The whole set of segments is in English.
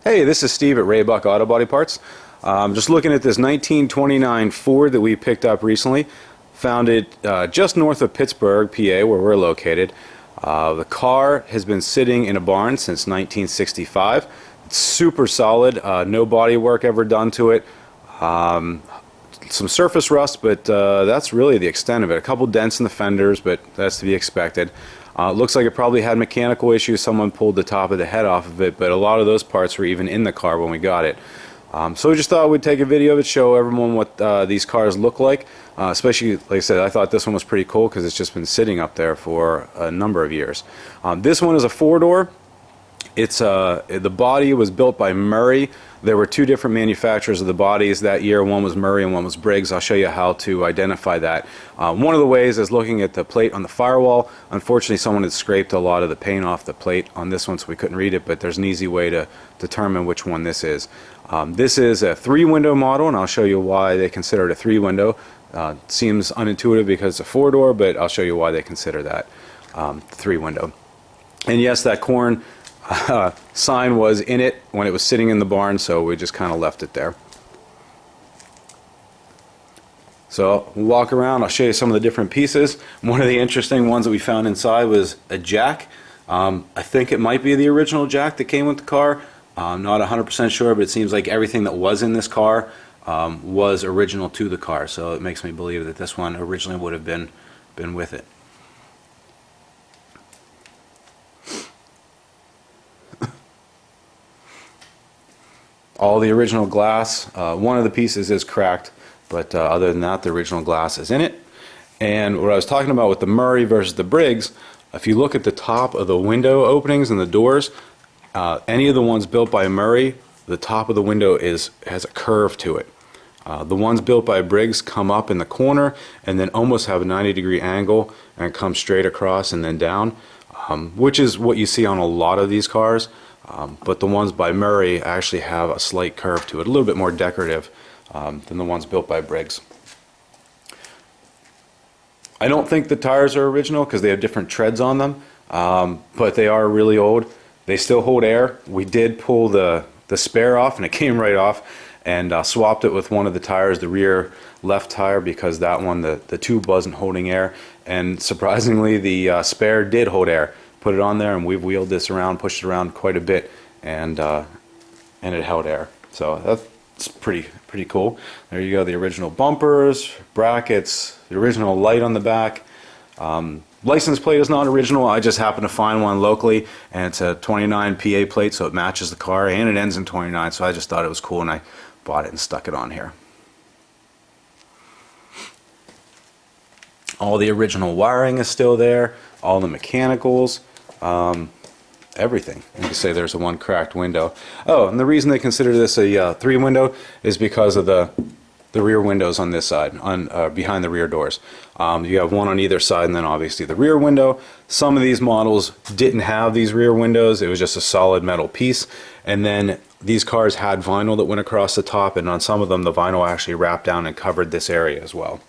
Hey, this is Steve at Raybuck Auto Body Parts. Just looking at this 1929 Ford that we picked up recently. Found it just north of Pittsburgh, PA, where we're located. The car has been sitting in a barn since 1965. It's super solid, no body work ever done to it. Some surface rust, but that's really the extent of it. A couple dents in the fenders, but that's to be expected. Looks like it probably had mechanical issues. Someone pulled the top of the head off of it, but a lot of those parts were even in the car when we got it. So we just thought we'd take a video of it, show everyone what these cars look like. Especially, like I said, I thought this one was pretty cool because it's just been sitting up there for a number of years. This one is a four-door. It's the body was built by Murray. There were two different manufacturers of the bodies that year. One was Murray and one was Briggs. I'll show you how to identify that. One of the ways is looking at the plate on the firewall. Unfortunately, someone had scraped a lot of the paint off the plate on this one, so we couldn't read it, but there's an easy way to determine which one this is. This is a three-window model, and I'll show you why they consider it a three-window. Seems unintuitive because it's a four-door, but I'll show you why they consider that three-window. And yes, that corn sign was in it when it was sitting in the barn, so we just kind of left it there. So we'll walk around, I'll show you some of the different pieces. One of the interesting ones that we found inside was a jack. I think it might be the original jack that came with the car. I'm not 100% sure, but it seems like everything that was in this car was original to the car, so it makes me believe that this one originally would have been with it. All the original glass. One of the pieces is cracked, but other than that, the original glass is in it. And what I was talking about with the Murray versus the Briggs, if you look at the top of the window openings and the doors, any of the ones built by Murray, the top of the window has a curve to it. The ones built by Briggs come up in the corner and then almost have a 90-degree angle and come straight across and then down, which is what you see on a lot of these cars. But the ones by Murray actually have a slight curve to it, a little bit more decorative than the ones built by Briggs. I don't think the tires are original because they have different treads on them, but they are really old. They still hold air. We did pull the spare off and it came right off, and swapped it with one of the tires, the rear left tire, because that one, the tube wasn't holding air, and surprisingly the spare did hold air. Put it on there and we've wheeled this around, pushed it around quite a bit, and it held air. So that's pretty cool. There you go, the original bumpers, brackets, the original light on the back. License plate is not original. I just happened to find one locally, and it's a 29 PA plate, so it matches the car, and it ends in 29, so I just thought it was cool and I bought it and stuck it on here. All the original wiring is still there, all the mechanicals. Everything. You can say there's a one cracked window. Oh, and the reason they consider this a three window is because of the rear windows on this side, behind the rear doors. You have one on either side, and then obviously the rear window. Some of these models didn't have these rear windows. It was just a solid metal piece, and then these cars had vinyl that went across the top, and on some of them the vinyl actually wrapped down and covered this area as well.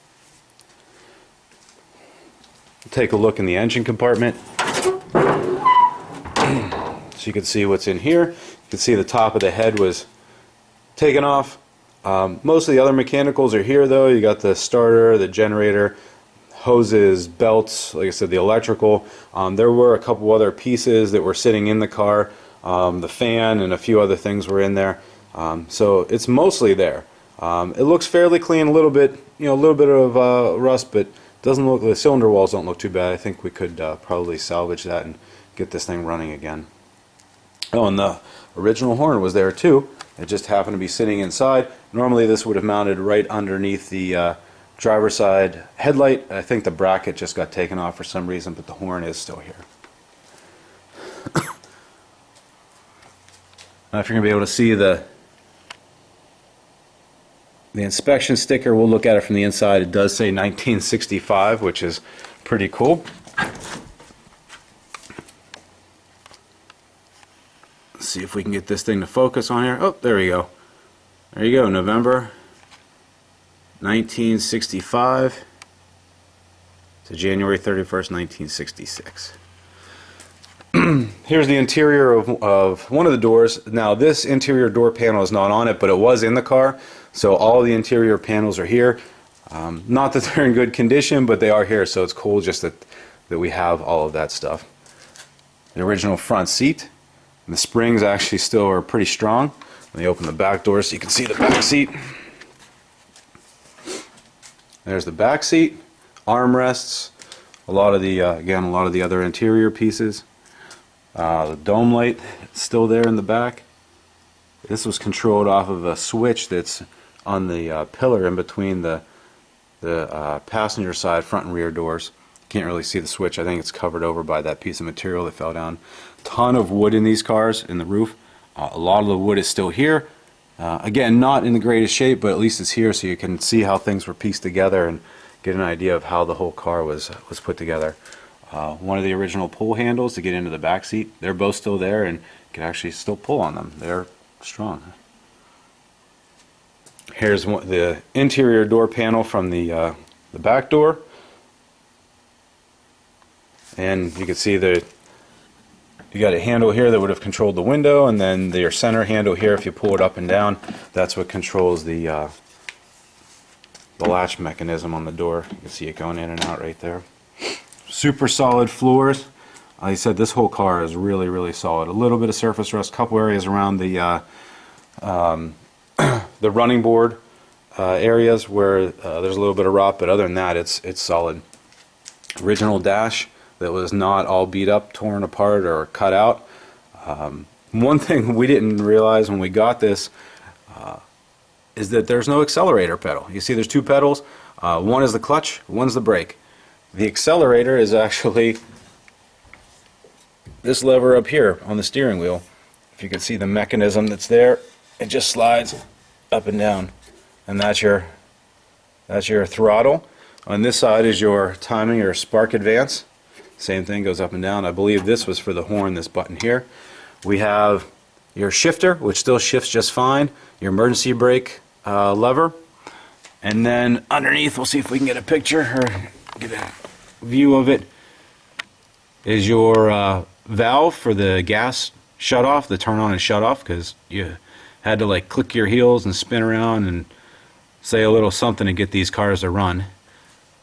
Take a look in the engine compartment. So you can see what's in here. You can see the top of the head was taken off. Most of the other mechanicals are here though. You got the starter, the generator, hoses, belts, like I said, the electrical. There were a couple other pieces that were sitting in the car. The fan and a few other things were in there. So it's mostly there. It looks fairly clean, a little bit of rust, but doesn't look, the cylinder walls don't look too bad. I think we could probably salvage that and get this thing running again. Oh, and the original horn was there too. It just happened to be sitting inside. Normally this would have mounted right underneath the driver's side headlight. I think the bracket just got taken off for some reason, but the horn is still here. Now if you're going to be able to see the inspection sticker, we'll look at it from the inside. It does say 1965, which is pretty cool. Let's see if we can get this thing to focus on here. Oh, there we go. There you go, November 1965 to January 31st, 1966. here's the interior of one of the doors. Now this interior door panel is not on it, but it was in the car, so all the interior panels are here. Not that they're in good condition, but they are here, so it's cool just that we have all of that stuff. The original front seat, and the springs actually still are pretty strong. Let me open the back door so you can see the back seat. There's the back seat, armrests, a lot of the again, a lot of the other interior pieces. The dome light is still there in the back. This was controlled off of a switch that's on the pillar in between the passenger side front and rear doors. Can't really see the switch. I think it's covered over by that piece of material that fell down. Ton of wood in these cars, in the roof. A lot of the wood is still here. Again, not in the greatest shape, but at least it's here so you can see how things were pieced together and get an idea of how the whole car was put together. One of the original pull handles to get into the back seat, they're both still there and you can actually still pull on them. They're strong. Here's the interior door panel from the back door. And you can see that you got a handle here that would have controlled the window, and then your center handle here, if you pull it up and down, that's what controls the latch mechanism on the door. You can see it going in and out right there. Super solid floors. Like I said, this whole car is really, really solid. A little bit of surface rust, a couple areas around the running board areas where there's a little bit of rot, but other than that, it's solid. Original dash that was not all beat up, torn apart, or cut out. One thing we didn't realize when we got this is that there's no accelerator pedal. You see there's two pedals. One is the clutch, one's the brake. The accelerator is actually this lever up here on the steering wheel. If you can see the mechanism that's there, it just slides up and down. And that's your throttle. On this side is your timing or spark advance. Same thing, goes up and down. I believe this was for the horn, this button here. We have your shifter, which still shifts just fine, your emergency brake lever, and then underneath, we'll see if we can get a picture or get a view of it, is your valve for the gas shut off, the turn on and shut off, because you had to like click your heels and spin around and say a little something to get these cars to run.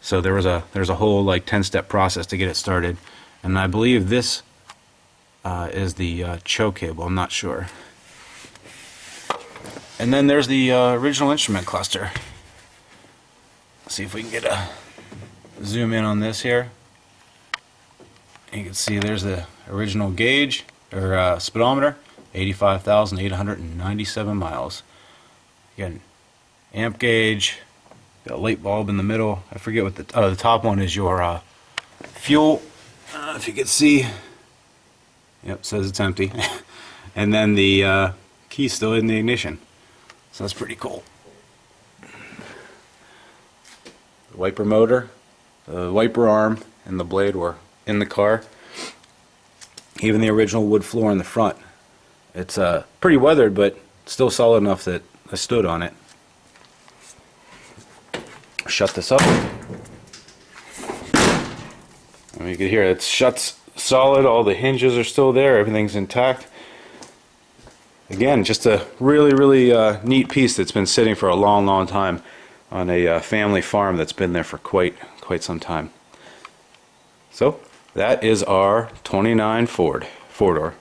So there's a whole like 10-step process to get it started, and I believe this is the choke cable. I'm not sure. And then there's the original instrument cluster. Let's see if we can get a zoom in on this here. You can see there's the original gauge or speedometer, 85,897 miles. You got an amp gauge. Got a light bulb in the middle. I forget what the top one is your fuel. If you can see, yep, says it's empty. And then the key's still in the ignition, so that's pretty cool. The wiper motor, the wiper arm, and the blade were in the car. Even the original wood floor in the front. It's pretty weathered, but still solid enough that I stood on it. Shut this up. And you can hear it shuts solid. All the hinges are still there. Everything's intact. Again, just a really, really neat piece that's been sitting for a long, long time on a family farm that's been there for quite some time. So that is our '29 Ford Fordor.